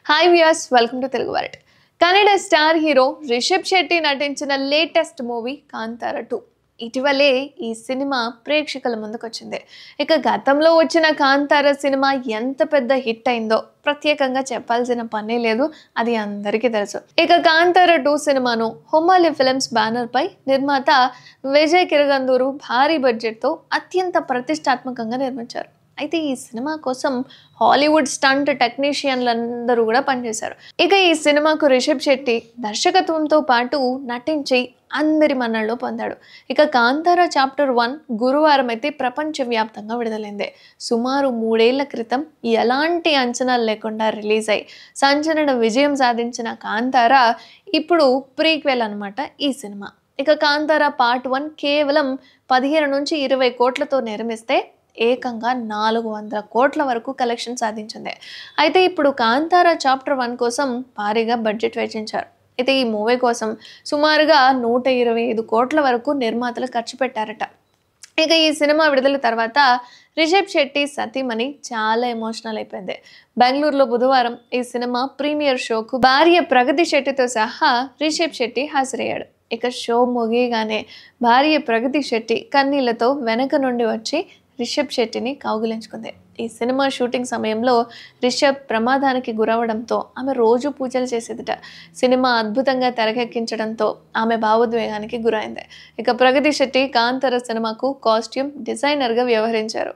Hi viewers, welcome to Telugu world. Kannada star hero Rishab Shetty నటించిన latest movie Kantara 2 ఇటీవలే ఈ సినిమా ప్రేక్షకుల ముందుకొచ్చింది. ఇక గతంలో వచ్చిన కాంతార సినిమా ఎంత పెద్ద హిట్ అయిందో ప్రత్యేకంగా చెప్పాల్సిన పనే లేదు, అది అందరికీ తెలుసు. ఇక కాంతార 2 సినిమాను హొమ్మాలి ఫిల్మ్స్ బ్యానర్ పై నిర్మాత విజయ్ కిరగందూరు భారీ బడ్జెట్తో అత్యంత ప్రతిష్టాత్మకంగా నిర్మించారు. అయితే ఈ సినిమా కోసం హాలీవుడ్ స్టంట్ టెక్నీషియన్లందరూ కూడా పనిచేశారు. ఇక ఈ సినిమాకు రిషబ్ శెట్టి దర్శకత్వంతో పాటు నటించి అందరి మన్నల్లో పొందాడు. ఇక కాంతార చాప్టర్ 1 గురువారం అయితే ప్రపంచవ్యాప్తంగా విడుదలైంది. సుమారు 3 ఏళ్ల క్రితం ఎలాంటి అంచనాలు లేకుండా రిలీజ్ అయి సంచలన విజయం సాధించిన కాంతార ఇప్పుడు ప్రీక్వెల్ అన్నమాట ఈ సినిమా. ఇక కాంతార పార్ట్ 1 కేవలం 15 నుంచి 20 కోట్లతో నిర్మిస్తే ఏకంగా 400 కోట్ల వరకు కలెక్షన్ సాధించింది. అయితే ఇప్పుడు కాంతార చాప్టర్ 1 కోసం భారీగా బడ్జెట్ వెచ్చించారు. అయితే ఈ మూవీ కోసం సుమారుగా 125 కోట్ల వరకు నిర్మాతలు ఖర్చు పెట్టారట. ఇక ఈ సినిమా విడుదల తర్వాత రిషబ్ శెట్టి సతీమణి చాలా ఎమోషనల్ అయిపోయింది. బెంగళూరులో బుధవారం ఈ సినిమా ప్రీమియర్ షోకు భార్య ప్రగతి శెట్టితో సహా రిషబ్ శెట్టి హాజరయ్యాడు. ఇక షో ముగియగానే భార్య ప్రగతి శెట్టి కన్నీళ్లతో వెనక నుండి వచ్చి రిషబ్ శెట్టిని కౌగిలించుకుంది. ఈ సినిమా షూటింగ్ సమయంలో రిషబ్ ప్రమాదానికి గురవడంతో ఆమె రోజు పూజలు చేసేదిట. సినిమా అద్భుతంగా తెరకెక్కించడంతో ఆమె భావోద్వేగానికి గురైంది. ఇక ప్రగతి శెట్టి కాంతార సినిమాకు కాస్ట్యూమ్ డిజైనర్గా వ్యవహరించారు.